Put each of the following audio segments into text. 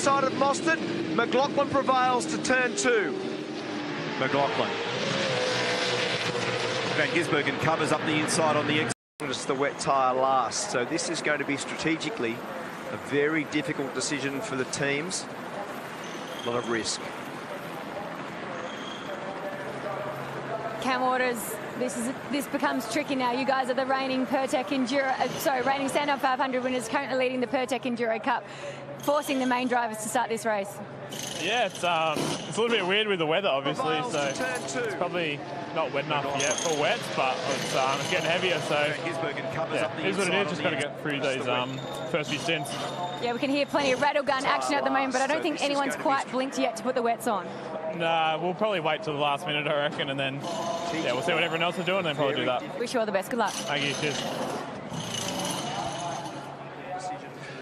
inside of Mostert. McLaughlin prevails to turn 2. McLaughlin. Van Gisbergen covers up the inside on the exit. It's the wet tyre last. So this is going to be strategically a very difficult decision for the teams. A lot of risk. Cam Waters, this becomes tricky now. You guys are the reigning reigning stand-up 500 winners, currently leading the Pertec Enduro Cup, forcing the main drivers to start this race. Yeah, it's a little bit weird with the weather, obviously, so it's probably not wet enough yet for wets, but it's getting heavier, so yeah, it is what it is. Just got to get through those first few stints. Yeah, we can hear plenty of rattle gun action at the moment, but I don't think anyone's quite blinked yet to put the wets on. Nah, we'll probably wait till the last minute, I reckon, and then yeah, we'll see what everyone else is doing, and then probably do that. Wish you all the best. Good luck. Thank you. Cheers.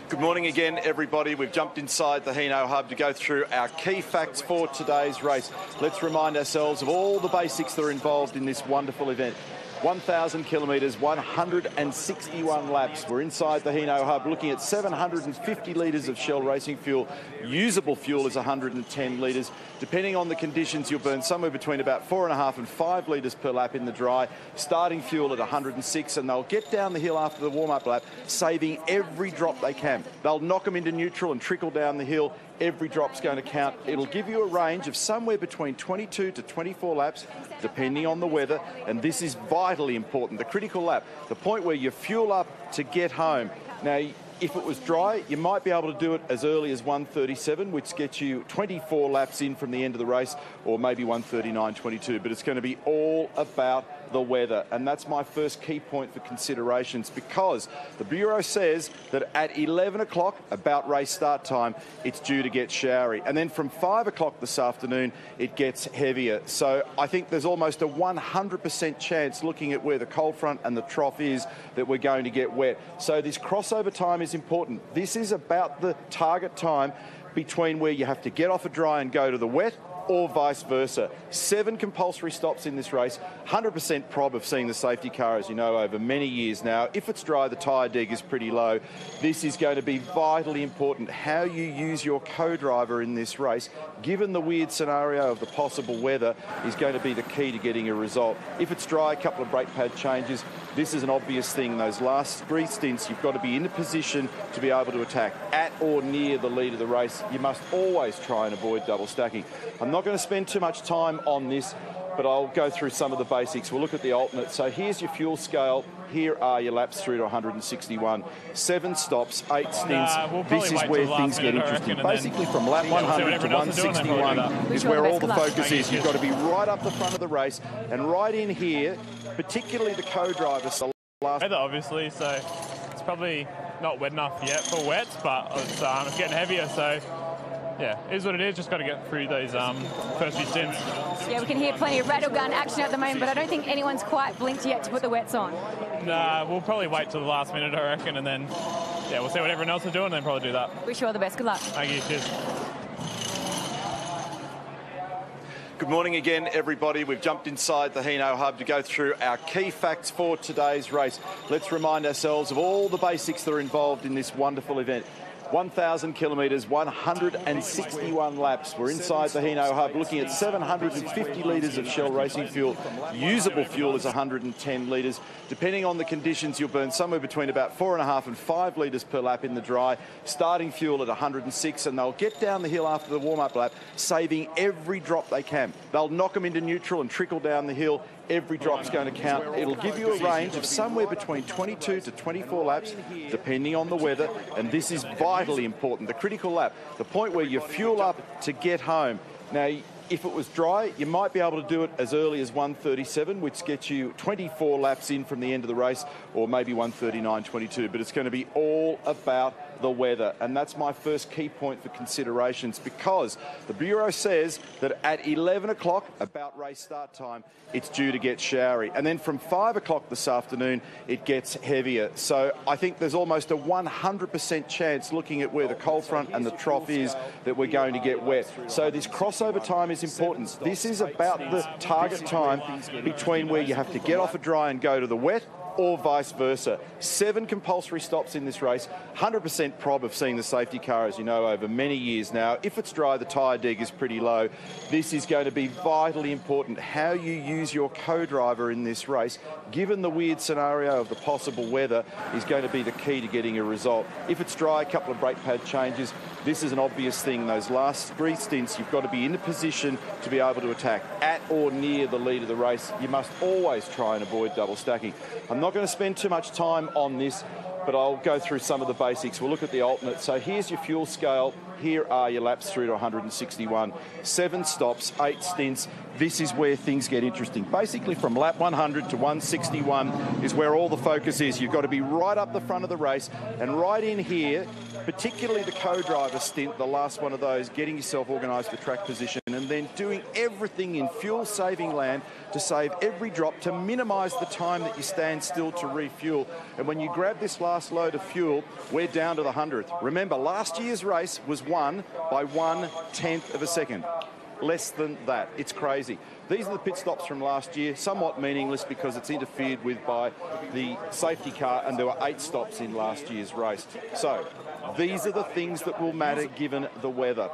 Good morning again, everybody. We've jumped inside the Hino Hub to go through our key facts for today's race. Let's remind ourselves of all the basics that are involved in this wonderful event. 1,000 kilometres, 161 laps. We're inside the Hino Hub looking at 750 litres of Shell racing fuel. Usable fuel is 110 litres. Depending on the conditions, you'll burn somewhere between about 4.5 and 5 litres per lap in the dry. Starting fuel at 106, and they'll get down the hill after the warm-up lap, saving every drop they can. They'll knock them into neutral and trickle down the hill. Every drop's going to count. It'll give you a range of somewhere between 22 to 24 laps, depending on the weather, and this is vitally important. The critical lap, the point where you fuel up to get home. Now, if it was dry, you might be able to do it as early as 1:37, which gets you 24 laps in from the end of the race, or maybe 1:39.22, but it's going to be all about the weather, and that's my first key point for considerations, because the Bureau says that at 11 o'clock, about race start time, it's due to get showery, and then from 5 o'clock this afternoon, it gets heavier. So I think there's almost a 100% chance, looking at where the cold front and the trough is, that we're going to get wet. So this crossover time is important. This is about the target time between where you have to get off a dry and go to the wet, or vice versa. 7 compulsory stops in this race, 100% prob of seeing the safety car, as you know, over many years now. If it's dry, the tyre deg is pretty low. This is going to be vitally important. How you use your co-driver in this race, given the weird scenario of the possible weather, is going to be the key to getting a result. If it's dry, a couple of brake pad changes. This is an obvious thing. Those last 3 stints, you've got to be in a position to be able to attack at or near the lead of the race. You must always try and avoid double stacking. I'm not going to spend too much time on this, but I'll go through some of the basics. We'll look at the alternate. So here's your fuel scale. Here are your laps through to 161. 7 stops, 8 stints. This is where things get interesting. Basically from lap 100 to 161 is where all the focus is. You've got to be right up the front of the race, and right in here, particularly the co-drivers. Weather, obviously, so it's probably not wet enough yet for wets, but it's getting heavier, so yeah, it is what it is. Just got to get through those first few stints. Yeah, we can hear plenty of rattle gun action at the moment, but I don't think anyone's quite blinked yet to put the wets on. Nah, we'll probably wait till the last minute, I reckon, and then yeah, we'll see what everyone else is doing, and then probably do that. Wish you all the best. Good luck. Thank you. Cheers. Good morning again, everybody. We've jumped inside the Hino Hub to go through our key facts for today's race. Let's remind ourselves of all the basics that are involved in this wonderful event. 1,000 kilometres, 161 laps. We're inside the Hino Hub looking at 750 litres of Shell racing fuel. Usable fuel is 110 litres. Depending on the conditions, you'll burn somewhere between about 4.5 and 5 litres per lap in the dry. Starting fuel at 106, and they'll get down the hill after the warm-up lap, saving every drop they can. They'll knock them into neutral and trickle down the hill. Every drop's going to count. It'll give you a range of somewhere between 22 to 24 laps, depending on the weather, and this is vitally important. The critical lap, the point where you fuel up to get home. Now, if it was dry, you might be able to do it as early as 1:37, which gets you 24 laps in from the end of the race, or maybe 1:39.22, but it's going to be all about the weather, and that's my first key point for considerations, because the Bureau says that at 11 o'clock, about race start time, it's due to get showery, and then from 5 o'clock this afternoon, it gets heavier. So I think there's almost a 100% chance, looking at where the cold front and the trough is, that we're going to get wet. So this crossover time is important. This is about the target time between where you have to get off a dry and go to the wet, or vice versa. 7 compulsory stops in this race. 100% prob of seeing the safety car, as you know, over many years now. If it's dry, the tyre deg is pretty low. This is going to be vitally important. How you use your co-driver in this race, given the weird scenario of the possible weather, is going to be the key to getting a result. If it's dry, a couple of brake pad changes. This is an obvious thing. Those last 3 stints, you've got to be in a position to be able to attack at or near the lead of the race. You must always try and avoid double stacking. I'm not going to spend too much time on this, but I'll go through some of the basics. We'll look at the alternate. So here's your fuel scale. Here are your laps through to 161. 7 stops, 8 stints. This is where things get interesting. Basically, from lap 100 to 161 is where all the focus is. You've got to be right up the front of the race, and right in here, particularly the co-driver stint, the last one of those, getting yourself organised for track position, and then doing everything in fuel-saving land to save every drop, to minimise the time that you stand still to refuel. And when you grab this last load of fuel, we're down to the 100th. Remember, last year's race was won by 1/10 of a second. Less than that. It's crazy. These are the pit stops from last year, somewhat meaningless because it's interfered with by the safety car, and there were 8 stops in last year's race. So these are the things that will matter given the weather.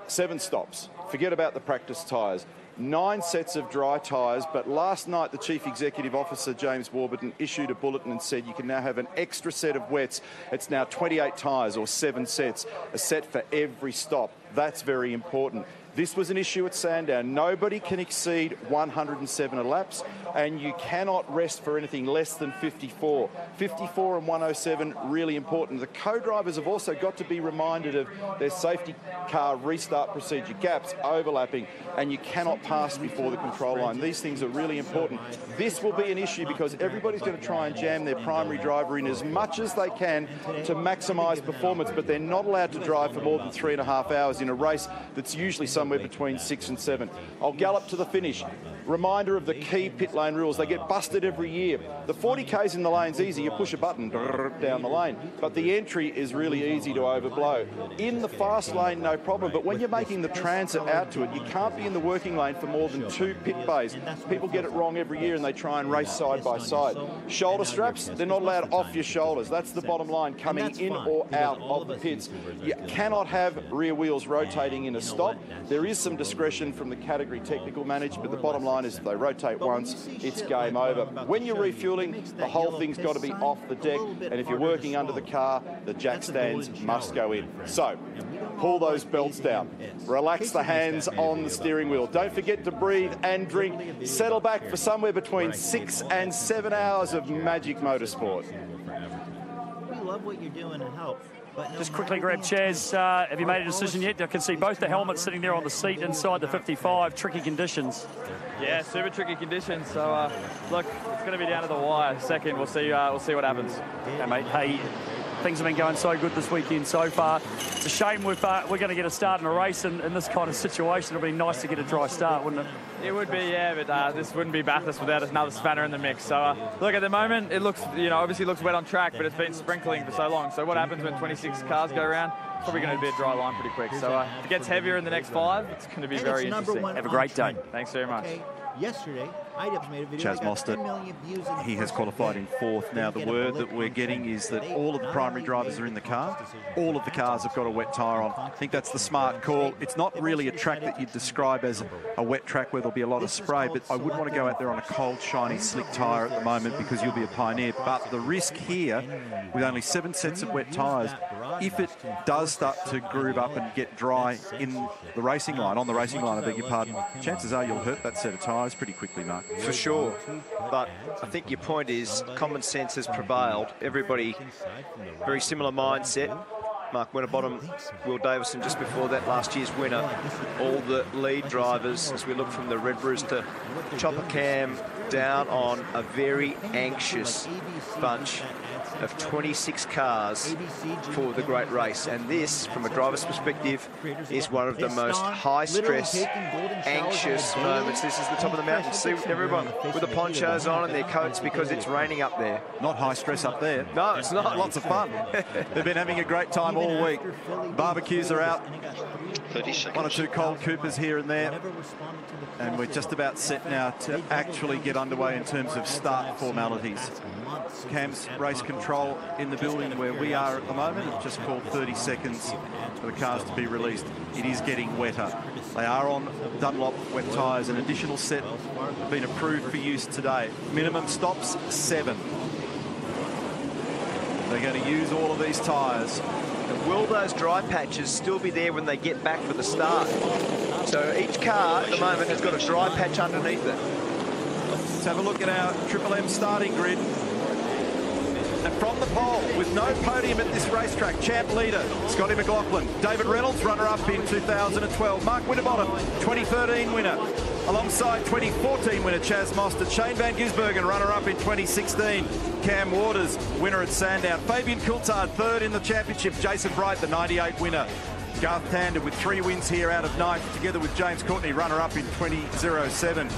7 stops. Forget about the practice tyres. 9 sets of dry tyres, but last night the Chief Executive Officer, James Warburton, issued a bulletin and said you can now have an extra set of wets. It's now 28 tyres, or 7 sets, a set for every stop. That's very important. This was an issue at Sandown. Nobody can exceed 107 laps, and you cannot rest for anything less than 54. 54 and 107, really important. The co-drivers have also got to be reminded of their safety car restart procedure, gaps, overlapping, and you cannot pass before the control line. These things are really important. This will be an issue because everybody's going to try and jam their primary driver in as much as they can to maximise performance, but they're not allowed to drive for more than 3.5 hours in a race that's usually somewhere between 6 and 7. I'll gallop to the finish. Reminder of the key pit lane rules. They get busted every year. The 40Ks in the lane's easy. You push a button down the lane. But the entry is really easy to overblow. In the fast lane, no problem. But when you're making the transit out to it, you can't be in the working lane for more than 2 pit bays. People get it wrong every year and they try and race side by side. Shoulder straps, they're not allowed off your shoulders. That's the bottom line, coming in or out of the pits. You cannot have rear wheels rotating in a stop. There is some discretion from the category technical manager, but the bottom line is if they rotate once, it's game over. When you're refueling, the whole thing's got to be off the deck, and if you're working under the car, the jack stands must go in. So, pull those belts down. Relax the hands on the steering wheel. Don't forget to breathe and drink. Settle back for somewhere between 6 and 7 hours of magic motorsport. We love what you're doing and help. Just quickly grab chairs. Have you made a decision yet? I can see both the helmets sitting there on the seat inside the 55. Tricky conditions. Yeah, super tricky conditions. So, look, it's going to be down to the wire. Second, we'll see what happens. Okay, mate. Hey, things have been going so good this weekend so far. It's a shame we're going to get a start in a race in this kind of situation. It'll be nice to get a dry start, wouldn't it? It would be, yeah, but this wouldn't be Bathurst without another spanner in the mix. So, look, at the moment, it looks, obviously looks wet on track, but it's been sprinkling for so long. So what happens when 26 cars go around? It's probably going to be a dry line pretty quick. So if it gets heavier in the next 5, it's going to be very interesting. Have a great day. Thanks very much. Yesterday, IDEB's made a video. Chaz Mostert, he has qualified in 4th. Now the word that we're getting is that all of the primary drivers are in the car. All of the cars have got a wet tyre on. I think that's the smart call. It's not really a track that you'd describe as a wet track where there'll be a lot of spray, but I wouldn't want to go out there on a cold, shiny, slick tyre at the moment because you'll be a pioneer. But the risk here, with only 7 sets of wet tyres, if it does start to groove up and get dry in the racing line, on the racing line, I beg your pardon, chances are you'll hurt that set of tyres pretty quickly, Mark. For sure. But I think your point is common sense has prevailed. Everybody, very similar mindset. Mark Winterbottom, Will Davison just before that, last year's winner. All the lead drivers, as we look from the Red Rooster chopper cam down on a very anxious bunch of 26 cars for the great race. And this, from a driver's perspective, is one of the most high-stress, anxious moments. This is the top of the mountain. See everyone with the ponchos on and their coats because it's raining up there. Not high stress up there. No, it's not. Lots of fun. They've been having a great time all all week. Barbecues are out. 30 seconds. 1 or 2 cold coopers here and there. And we're just about set now to actually get underway in terms of start formalities. Cam's race control in the building where we are at the moment. It's just called 30 seconds for the cars to be released. It is getting wetter. They are on Dunlop wet tyres. An additional set have been approved for use today. Minimum stops 7. They're going to use all of these tyres. And will those dry patches still be there when they get back for the start? So each car at the moment has got a dry patch underneath it. Let's have a look at our Triple M starting grid. And from the pole, with no podium at this racetrack, champ leader, Scotty McLaughlin. David Reynolds, runner-up in 2012. Mark Winterbottom, 2013 winner. Alongside 2014 winner Chaz Mostert. Shane Van Gisbergen, runner-up in 2016. Cam Waters, winner at Sandown. Fabian Coulthard, third in the championship. Jason Bright, the 98 winner. Garth Tander with 3 wins here out of 9th, together with James Courtney, runner-up in 2007.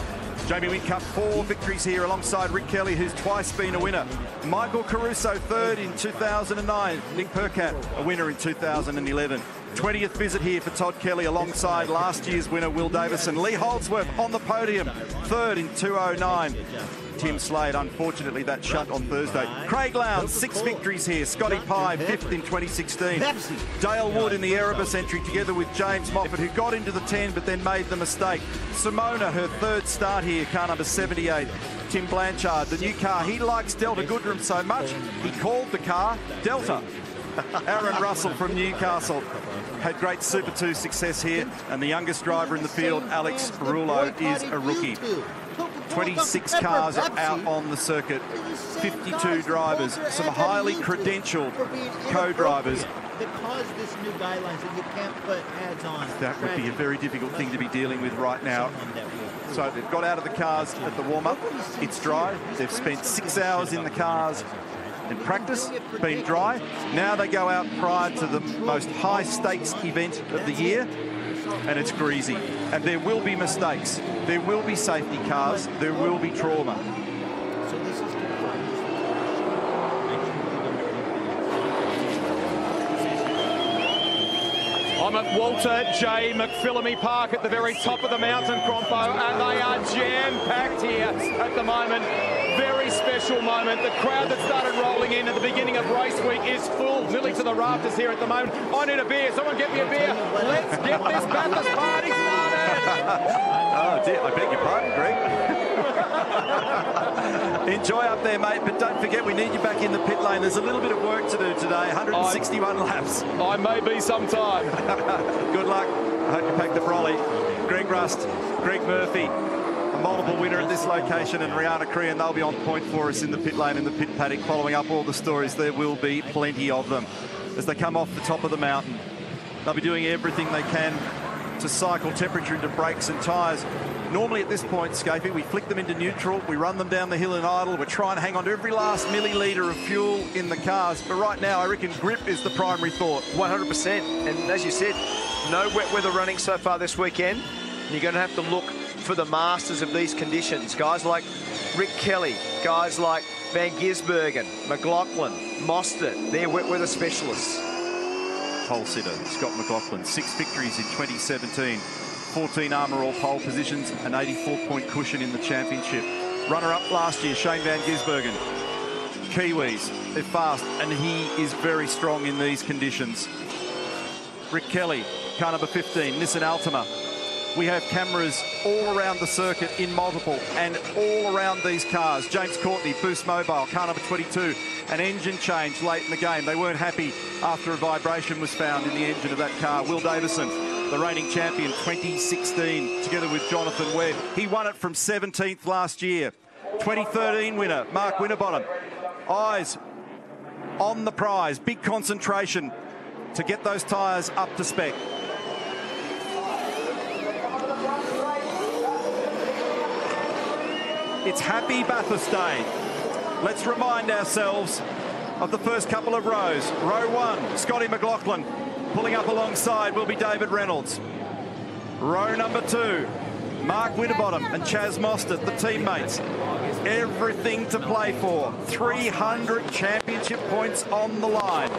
Jamie Whincup, 4 victories here alongside Rick Kelly, who's twice been a winner. Michael Caruso, 3rd in 2009. Nick Percat, a winner in 2011. 20th visit here for Todd Kelly alongside last year's winner Will Davison. Lee Holdsworth on the podium, 3rd in 2009. Tim Slade, unfortunately, that shut on Thursday. Craig Lowndes, 6 victories here. Scotty Pye, 5th in 2016. Dale Wood in the Erebus entry, together with James Moffat, who got into the 10 but then made the mistake. Simona, her 3rd start here, car number 78. Tim Blanchard, the new car. He likes Delta Goodrem so much, he called the car Delta. Aaron Russell from Newcastle had great Super 2 success here, and the youngest driver in the field, Alex Rouleau, is a rookie. 26 cars are out on the circuit, 52 drivers, some highly credentialed co-drivers. Because this new guidelines that you can't put ads on. That would be a very difficult thing to be dealing with right now. So they've got out of the cars at the warm-up. It's dry. They've spent 6 hours in the cars in practice, been dry. Now they go out prior to the most high-stakes event of the year, and it's greasy. And there will be mistakes. There will be safety cars. There will be trauma. I'm at Walter J. McPhillamy Park at the very top of the mountain, Crompo, and they are jam-packed here at the moment. Very special moment. The crowd that started rolling in at the beginning of race week is full, nearly to the rafters here at the moment. I need a beer. Someone get me a beer. Let's get this Bathurst party started. Oh, dear. I beg your pardon, Greg. Enjoy up there, mate, but don't forget we need you back in the pit lane. There's a little bit of work to do today, 161 laps. I may be sometime. Good luck. I hope you pack the brolly. Greg Rust, Greg Murphy, a multiple winner at this location, and Rihanna Crean, they'll be on point for us in the pit lane, in the pit paddock, following up all the stories. There will be plenty of them as they come off the top of the mountain. They'll be doing everything they can to cycle temperature into brakes and tyres. Normally at this point, Scapey, we flick them into neutral, we run them down the hill in idle, we're trying to hang on to every last millilitre of fuel in the cars. But right now, I reckon grip is the primary thought. 100%. And as you said, no wet weather running so far this weekend. You're going to have to look for the masters of these conditions. Guys like Rick Kelly, guys like Van Gisbergen, McLaughlin, Mostert, they're wet weather specialists. Pole sitter, Scott McLaughlin, 6 victories in 2017. 14 Armour All pole positions, an 84-point cushion in the championship. Runner-up last year, Shane Van Gisbergen. Kiwis, they're fast, and he is very strong in these conditions. Rick Kelly, car number 15, Nissan Altima. We have cameras all around the circuit in multiple and all around these cars. James Courtney, Boost Mobile, car number 22. An engine change late in the game. They weren't happy after a vibration was found in the engine of that car. Will Davison, the reigning champion, 2016, together with Jonathan Webb. He won it from 17th last year. 2013 winner, Mark Winterbottom. Eyes on the prize. Big concentration to get those tyres up to spec. It's happy Bathurst Day. Let's remind ourselves of the first couple of rows. Row 1, Scotty McLaughlin. Pulling up alongside will be David Reynolds. Row number 2, Mark Winterbottom and Chaz Mostert, the teammates. Everything to play for. 300 championship points on the line.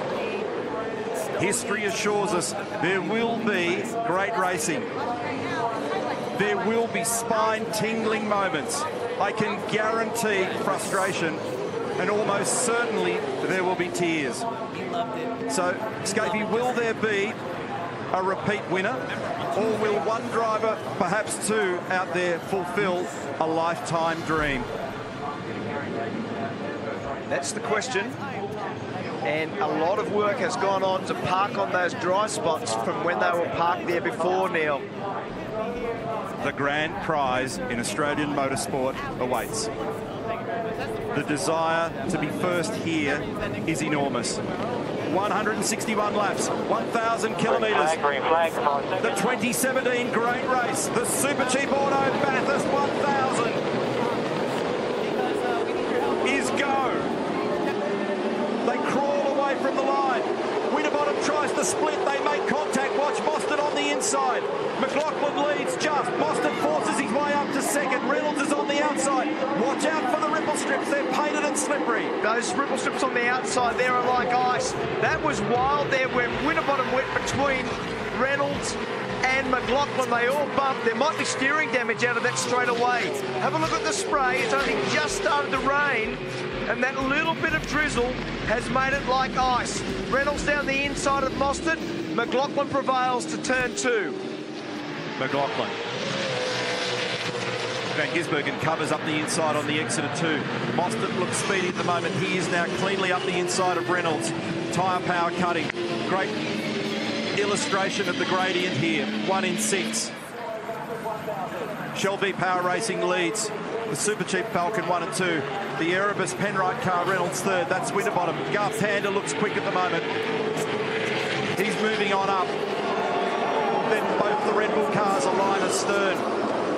History assures us there will be great racing. There will be spine-tingling moments. I can guarantee frustration, and almost certainly there will be tears. So, Scapey, will there be a repeat winner, or will one driver, perhaps two, out there fulfill a lifetime dream? That's the question. And a lot of work has gone on to park on those dry spots from when they were parked there before, Neil. The grand prize in Australian motorsport awaits. The desire to be first here is enormous. 161 laps, 1,000 kilometres. The 2017 great race, the Super Cheap Auto Bathurst 1000 is go. They crawl away from the line. Winterbottom tries to split. They make contact. Watch Mostert on the inside. McLaughlin leads just. Mostert forces his way up to second. Reynolds is on the outside. Watch out for the ripple strips. They're painted and slippery. Those ripple strips on the outside there are like ice. That was wild there when Winterbottom went between Reynolds and McLaughlin. They all bumped. There might be steering damage out of that straight away. Have a look at the spray. It's only just started to rain, and that little bit of drizzle has made it like ice. Reynolds down the inside of Mostert. McLaughlin prevails to turn 2. McLaughlin. Van Gisbergen covers up the inside on the exit of 2. Mostert looks speedy at the moment. He is now cleanly up the inside of Reynolds. Tyre power cutting. Great illustration of the gradient here. 1 in 6. Shell V Power Racing leads. The Super Cheap Falcon 1 and 2. The Erebus Penrite car, Reynolds third. That's Winterbottom. Garth Tander looks quick at the moment. He's moving on up. Then both the Red Bull cars are line astern.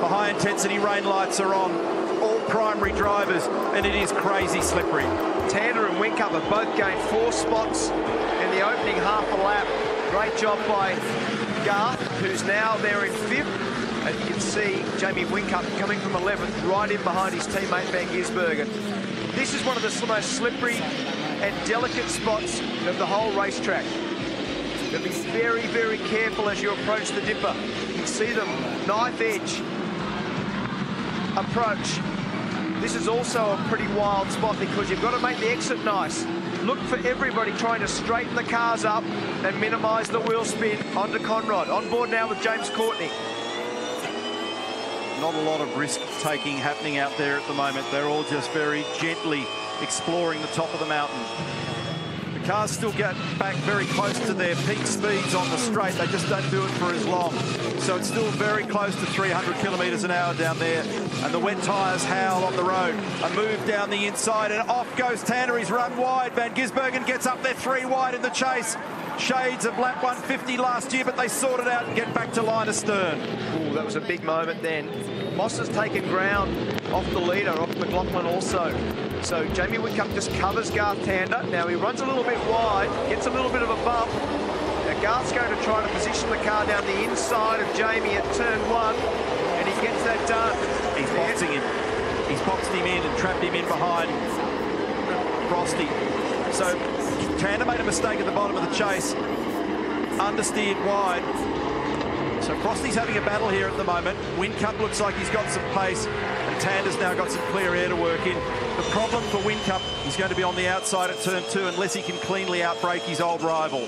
The high-intensity rain lights are on. All primary drivers, and it is crazy slippery. Tander and Whincup have both gained 4 spots in the opening half a lap. Great job by Garth, who's now there in 5th. And you can see Jamie Whincup coming from 11th, right in behind his teammate Van Gisbergen. This is one of the most slippery and delicate spots of the whole racetrack. You've got to be very, very careful as you approach the dipper. You can see them knife edge approach. This is also a pretty wild spot because you've got to make the exit nice. Look for everybody trying to straighten the cars up and minimise the wheel spin onto Conrod. On board now with James Courtney. Not a lot of risk-taking happening out there at the moment. They're all just very gently exploring the top of the mountain. The cars still get back very close to their peak speeds on the straight. They just don't do it for as long. So it's still very close to 300 kilometres an hour down there. And the wet tyres howl on the road. A move down the inside and off goes Tander. He's run wide. Van Gisbergen gets up there 3 wide in the chase. Shades of lap 150 last year, but they sort it out and get back to line astern. Ooh, that was a big moment then. Moss has taken ground off the leader, off McLaughlin also. So Jamie Whincup just covers Garth Tander. Now he runs a little bit wide, gets a little bit of a bump. Now Garth's going to try to position the car down the inside of Jamie at turn 1, and he gets that done. He's boxing him. He's boxed him in and trapped him in behind Frosty. So Tander made a mistake at the bottom of the chase, understeered wide. So Frosty's having a battle here at the moment. Whincup looks like he's got some pace, and Tander's now got some clear air to work in. The problem for Whincup, he's going to be on the outside at turn 2 unless he can cleanly outbrake his old rival.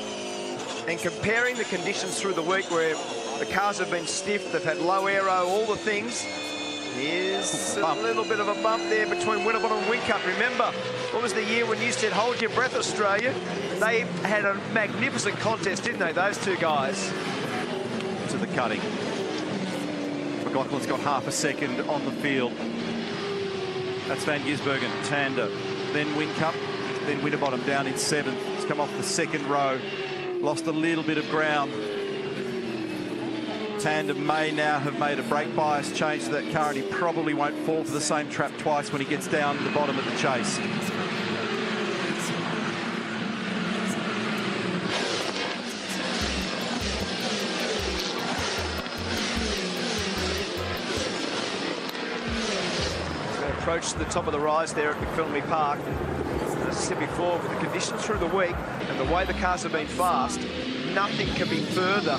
And comparing the conditions through the week where the cars have been stiff, they've had low aero, all the things, here's a little bit of a bump there between Winterbottom and Whincup. Remember, what was the year when you said, hold your breath, Australia? They had a magnificent contest, didn't they, those two guys? To the cutting. McLaughlin's got half a second on the field. That's Van Gisbergen, Tander, then Whincup, then Winterbottom down in 7th. He's come off the second row, lost a little bit of ground. Tander may now have made a brake bias change to that car, and he probably won't fall for the same trap twice when he gets down the bottom of the chase. Approach to the top of the rise there at McPhillamy Park. As I said before, with the conditions through the week and the way the cars have been fast, nothing can be further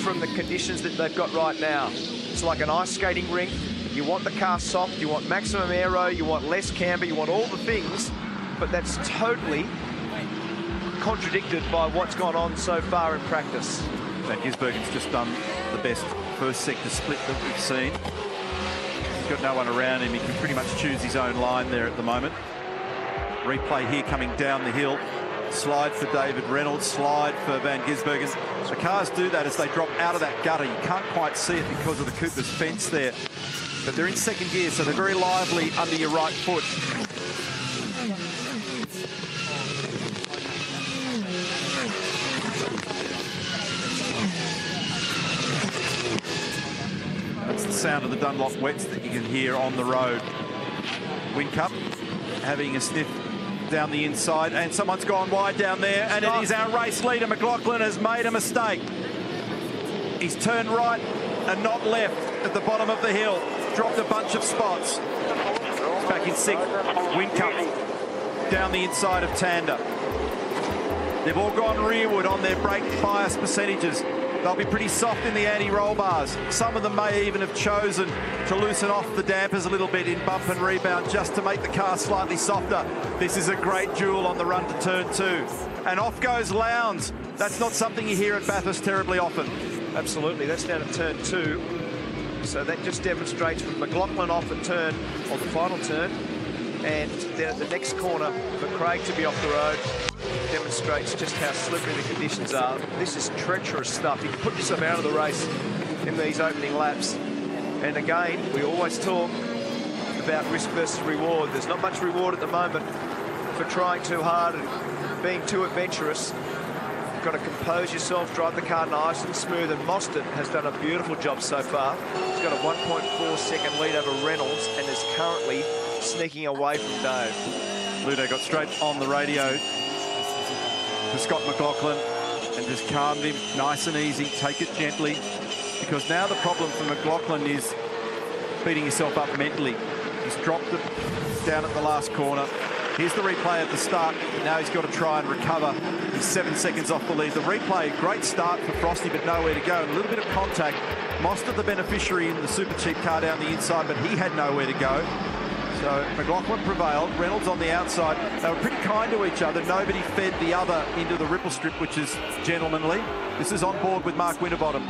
from the conditions that they've got right now. It's like an ice skating rink. You want the car soft, you want maximum aero, you want less camber, you want all the things, but that's totally contradicted by what's gone on so far in practice. Van Gisbergen's just done the best first sector split that we've seen. He's got no one around him. He can pretty much choose his own line there at the moment. Replay here coming down the hill. Slide for David Reynolds, slide for Van Gisbergen. The cars do that as they drop out of that gutter. You can't quite see it because of the Cooper's fence there. But they're in second gear, so they're very lively under your right foot. That's the sound of the Dunlop wets that you can hear on the road. Whincup having a sniff down the inside, and someone's gone wide down there, and it is our race leader. McLaughlin has made a mistake. He's turned right and not left at the bottom of the hill. Dropped a bunch of spots. He's back in sixth. Whincup down the inside of Tander. They've all gone rearward on their brake bias percentages. They'll be pretty soft in the anti-roll bars. Some of them may even have chosen to loosen off the dampers a little bit in bump and rebound just to make the car slightly softer. This is a great duel on the run to turn 2. And off goes Lowndes. That's not something you hear at Bathurst terribly often. Absolutely, that's down at turn 2. So that just demonstrates with McLaughlin off at turn, or the final turn, and then at the next corner for Craig to be off the road, demonstrates just how slippery the conditions are. This is treacherous stuff. You can put yourself out of the race in these opening laps. And again, we always talk about risk versus reward. There's not much reward at the moment for trying too hard and being too adventurous. You've got to compose yourself, drive the car nice and smooth, and Mostert has done a beautiful job so far. He's got a 1.4 second lead over Reynolds and is currently sneaking away from Dave. Ludo got straight on the radio to Scott McLaughlin and just calmed him, nice and easy, take it gently, because now the problem for McLaughlin is beating yourself up mentally. He's dropped it down at the last corner. Here's the replay at the start. Now he's got to try and recover. He's 7 seconds off the lead. The replay, great start for Frosty, but nowhere to go. And a little bit of contact. Mostert, the beneficiary in the super cheap car down the inside, but he had nowhere to go. So McLaughlin prevailed. Reynolds on the outside. They were pretty kind to each other. Nobody fed the other into the ripple strip, which is gentlemanly. This is on board with Mark Winterbottom.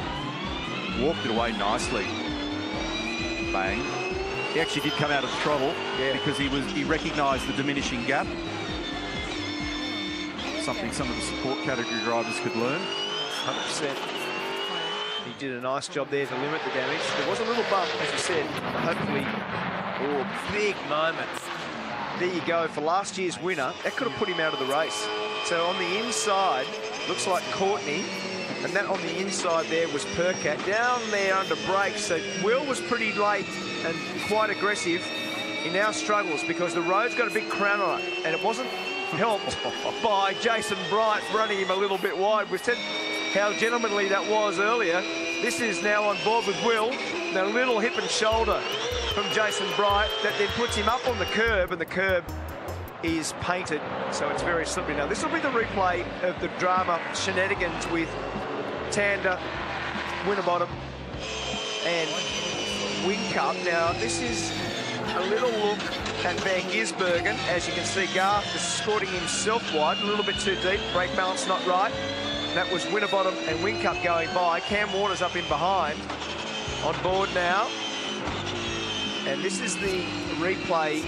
Walked it away nicely. Bang. He actually did come out of trouble because he recognised the diminishing gap. Something some of the support category drivers could learn. 100%. He did a nice job there to limit the damage. There was a little bump, as you said. Hopefully, big moment. There you go, for last year's winner. That could have put him out of the race. So on the inside, looks like Courtney, and that on the inside there was Percat. Down there under brakes, so Will was pretty late and quite aggressive. He now struggles because the road's got a big crown on it, and it wasn't helped by Jason Bright running him a little bit wide. We said how gentlemanly that was earlier. This is now on board with Will. The little hip and shoulder from Jason Bright that then puts him up on the curb, and the curb is painted, so it's very slippery. Now this will be the replay of the drama shenanigans with Tander, Winterbottom and Whincup. Now this is a little look at Van Gisbergen. As you can see, Garth escorting himself wide, a little bit too deep, brake balance not right. That was Winterbottom and Whincup going by. Cam Waters up in behind. On board now. And this is the replay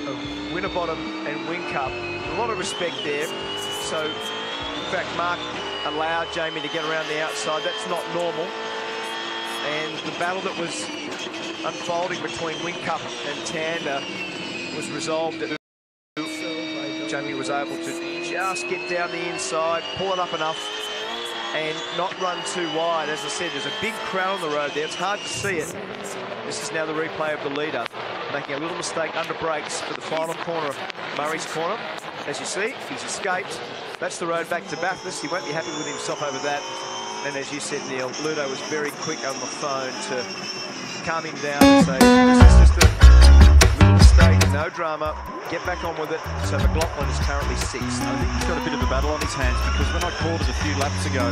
of Winterbottom and Whincup. A lot of respect there. So, in fact, Mark allowed Jamie to get around the outside. That's not normal. And the battle that was unfolding between Whincup and Tander was resolved. Jamie was able to just get down the inside, pull it up enough, and not run too wide. As I said, there's a big crowd on the road there. It's hard to see it. This is now the replay of the leader, making a little mistake under brakes for the final corner of Murray's corner. As you see, he's escaped. That's the road back to Bathurst. He won't be happy with himself over that. And as you said, Neil, Ludo was very quick on the phone to calm him down and say, this is just a little mistake. no drama. Get back on with it. So McLaughlin is currently 6th. I think he's got a bit of a battle on his hands because when I called it a few laps ago,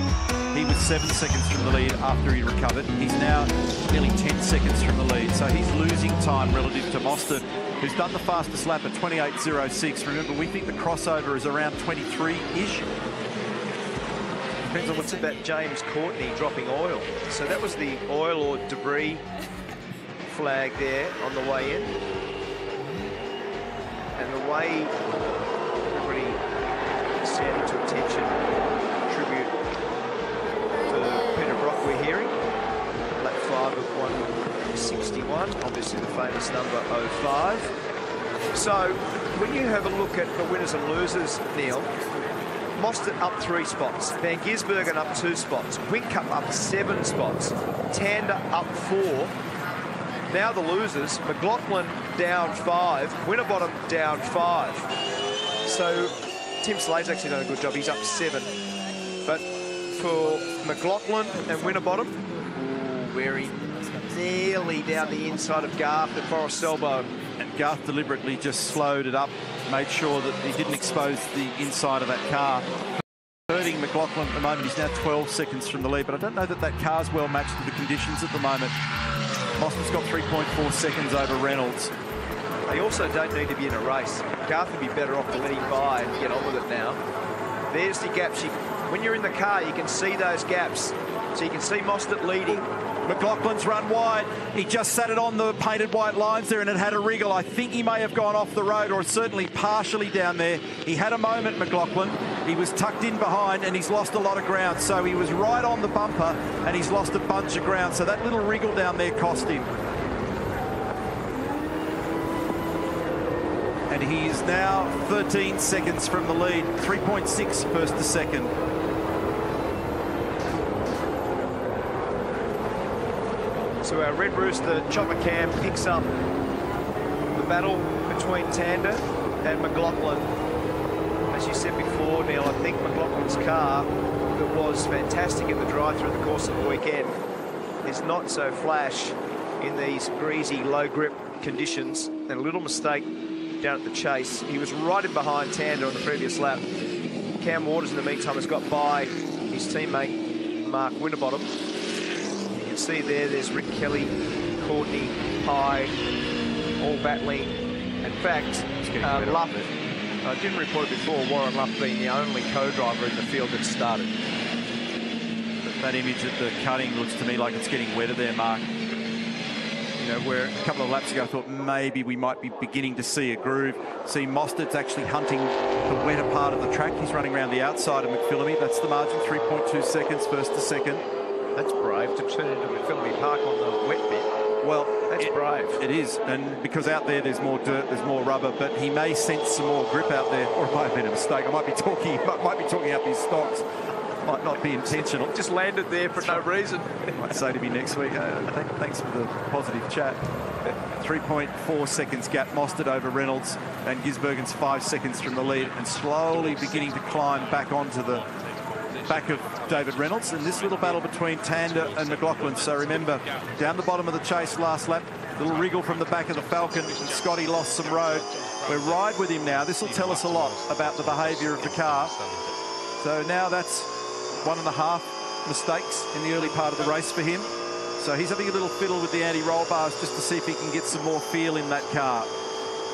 he was 7 seconds from the lead after he recovered. He's now nearly 10 seconds from the lead. So he's losing time relative to Mostert, who's done the fastest lap at 28.06. Remember, we think the crossover is around 23-ish. Depends on what's about James Courtney dropping oil. So that was the oil or debris flag there on the way in. And the way everybody is standing to attention, tribute to Peter Brock we're hearing. Lap 5 of 161, obviously the famous number 05. So when you have a look at the winners and losers, Neil, Mostert up 3 spots, Van Gisbergen up 2 spots, Whincup up 7 spots, Tander up 4. Now the losers, McLaughlin down 5, Winterbottom down 5. So Tim Slade's actually done a good job, he's up 7. But for McLaughlin and Winterbottom, very nearly down the inside of Garth at Forest Elbow. And Garth deliberately just slowed it up, made sure that he didn't expose the inside of that car. Hurting McLaughlin at the moment, he's now 12 seconds from the lead, but I don't know that that car's well matched to the conditions at the moment. Mostert's got 3.4 seconds over Reynolds. They also don't need to be in a race. Garth would be better off to let him by and get on with it now. There's the gaps. When you're in the car, you can see those gaps. So you can see Mostert leading. McLaughlin's run wide. He just sat it on the painted white lines there and it had a wriggle. I think he may have gone off the road or certainly partially down there. He had a moment, McLaughlin. He was tucked in behind and he's lost a lot of ground. So he was right on the bumper and he's lost a bunch of ground. So that little wriggle down there cost him. And he is now 13 seconds from the lead. 3.6 first to second. So our Red Rooster chopper cam picks up the battle between Tander and McLaughlin. As you said before, Neil, I think McLaughlin's car that was fantastic in the drive through the course of the weekend is not so flash in these greasy, low grip conditions. And a little mistake down at the chase. He was right in behind Tander on the previous lap. Cam Waters, in the meantime, has got by his teammate, Mark Winterbottom. See there's Rick Kelly, Courtney, Pye, all battling. In fact, Luff, I didn't report it before, Warren Luff being the only co-driver in the field that started. That image at the cutting looks to me like it's getting wetter there, Mark. You know, where a couple of laps ago I thought maybe we might be beginning to see a groove. See Mostert's actually hunting the wetter part of the track. He's running around the outside of McPhillamy. That's the margin, 3.2 seconds first to second. That's brave to turn into McPhillamy Park on the wet bit. Well, that's brave. It is, and because out there's more dirt, there's more rubber, but he may sense some more grip out there, or it might have been a mistake. I might be talking up his stocks. Might not be intentional. Just landed there for no reason. Might say to me next week, thanks for the positive chat. 3.4 seconds gap, Mostert over Reynolds, and Gisbergen's 5 seconds from the lead, and slowly beginning to climb back onto the back of David Reynolds, and this little battle between Tander and McLaughlin. So remember, down the bottom of the chase last lap, little wriggle from the back of the Falcon, and Scotty lost some road. We're right with him now. This will tell us a lot about the behaviour of the car. So now that's 1.5 mistakes in the early part of the race for him. So he's having a little fiddle with the anti-roll bars just to see if he can get some more feel in that car.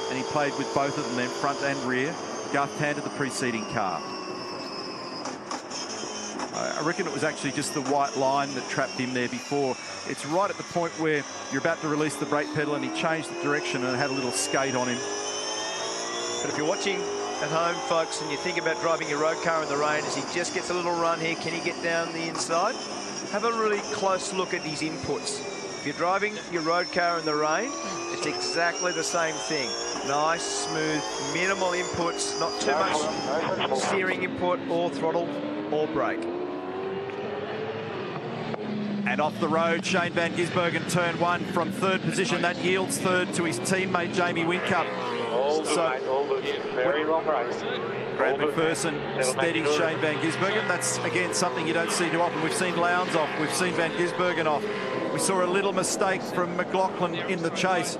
And he played with both of them then, front and rear. Garth Tander, the preceding car. I reckon it was actually just the white line that trapped him there before. It's right at the point where you're about to release the brake pedal and he changed the direction and had a little skate on him. But if you're watching at home, folks, and you think about driving your road car in the rain, as he just gets a little run here, can he get down the inside? Have a really close look at his inputs. If you're driving your road car in the rain, it's exactly the same thing. Nice, smooth, minimal inputs, not too much steering input or throttle or brake. And off the road, Shane Van Gisbergen, turn 1 from 3rd position. That yields 3rd to his teammate, Jamie Whincup. All good. Very long race. Grant McPherson steadying Shane Van Gisbergen. That's, again, something you don't see too often. We've seen Lowndes off. We've seen Van Gisbergen off. We saw a little mistake from McLaughlin in the chase.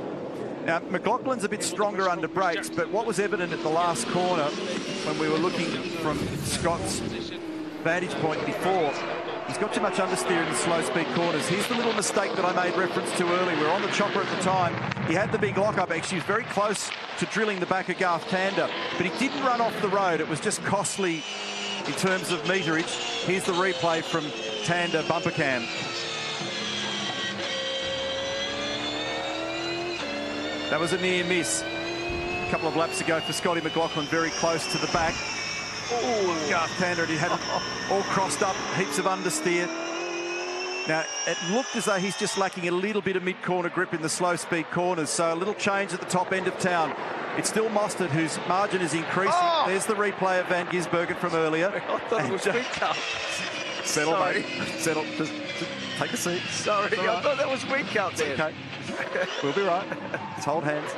Now, McLaughlin's a bit stronger under brakes, but what was evident at the last corner when we were looking from Scott's vantage point before, he's got too much understeer in the slow-speed corners. Here's the little mistake that I made reference to earlier. We were on the chopper at the time. He had the big lock-up. Actually, he was very close to drilling the back of Garth Tander, but he didn't run off the road. It was just costly in terms of meterage. Here's the replay from Tander bumper cam. That was a near miss. A couple of laps ago for Scotty McLaughlin, very close to the back. Oh, Garth Tander, he had it all crossed up, heaps of understeer. Now, it looked as though he's just lacking a little bit of mid-corner grip in the slow-speed corners, so a little change at the top end of town. It's still Mostert, whose margin is increasing. Oh! There's the replay of Van Gisbergen from earlier. I thought it was Wheat Cup. Settle, mate. Settle. Just take a seat. Sorry, I thought that was Wheat Cup there. Okay. We'll be right. Just hold hands.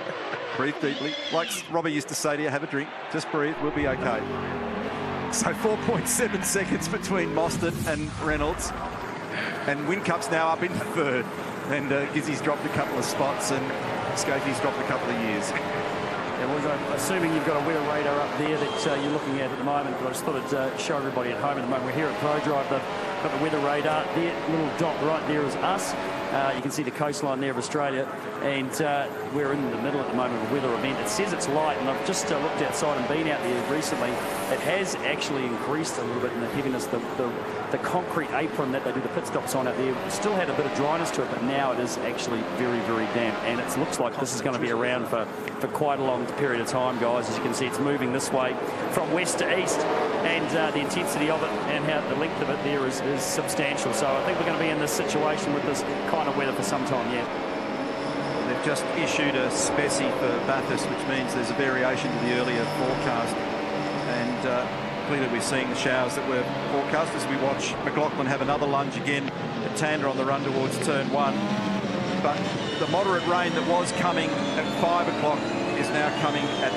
Breathe deeply. Like Robbie used to say to you, have a drink. Just breathe. We'll be okay. So 4.7 seconds between Mostert and Reynolds. And Whincup's now up in third. And Gizzy's dropped a couple of spots and Scafie's dropped a couple of years. Yeah, well, I'm assuming you've got a weather radar up there that you're looking at the moment, but I just thought I'd show everybody at home at the moment. We're here at ProDrive. They've got the weather radar. There, little dot right there is us. You can see the coastline there of Australia, and we're in the middle at the moment of a weather event. It says it's light, and I've just looked outside and been out there recently. It has actually increased a little bit in the heaviness. The concrete apron that they do the pit stops on out there still had a bit of dryness to it, but now it is actually very, very damp, and it looks like this is going to be around for quite a long period of time, guys. As you can see, it's moving this way from west to east, and the intensity of it and how the length of it there is substantial. So I think we're going to be in this situation with this kind of weather for some time yet. They've just issued a specie for Bathurst, which means there's a variation to the earlier forecast, and clearly we're seeing the showers that were forecast as we watch McLaughlin have another lunge again at Tander on the run towards turn one. But the moderate rain that was coming at 5 o'clock is now coming at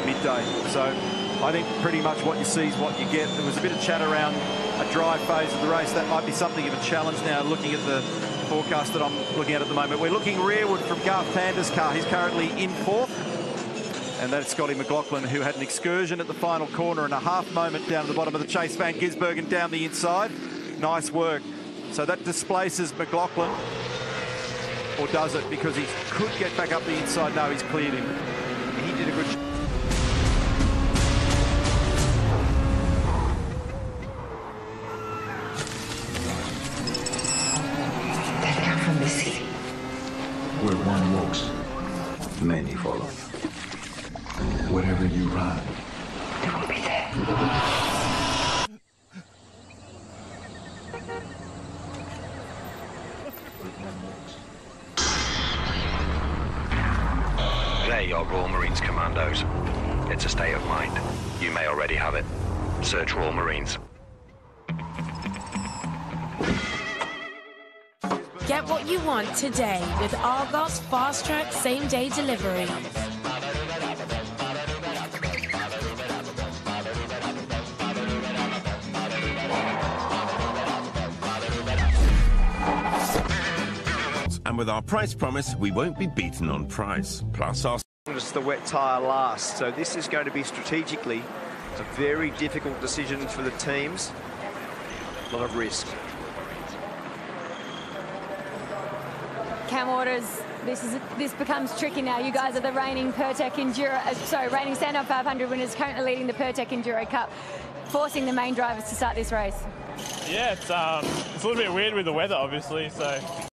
midday. So I think pretty much what you see is what you get. There was a bit of chat around a dry phase of the race. That might be something of a challenge now, looking at the forecast that I'm looking at the moment. We're looking rearward from Garth Tander's car. He's currently in fourth. And that's Scotty McLaughlin, who had an excursion at the final corner and a half moment down at the bottom of the chase. Van Gisbergen down the inside. Nice work. So that displaces McLaughlin. Or does it? Because he could get back up the inside. No, he's cleared him. He did a good job. That come from the sea. Where one walks, many follow. Wherever you run, they will be there. They're your Royal Marines commandos. It's a state of mind. You may already have it. Search Royal Marines. Get what you want today with Argos Fast Track Same Day Delivery. And with our price promise, we won't be beaten on price. Plus our... It's the wet tyre last, so this is going to be strategically a very difficult decision for the teams. A lot of risk. Cam Waters, this becomes tricky now. You guys are the reigning Pertec Enduro, reigning Stand-Up 500 winners, currently leading the Pertec Enduro Cup, forcing the main drivers to start this race. Yeah, it's a little bit weird with the weather, obviously, so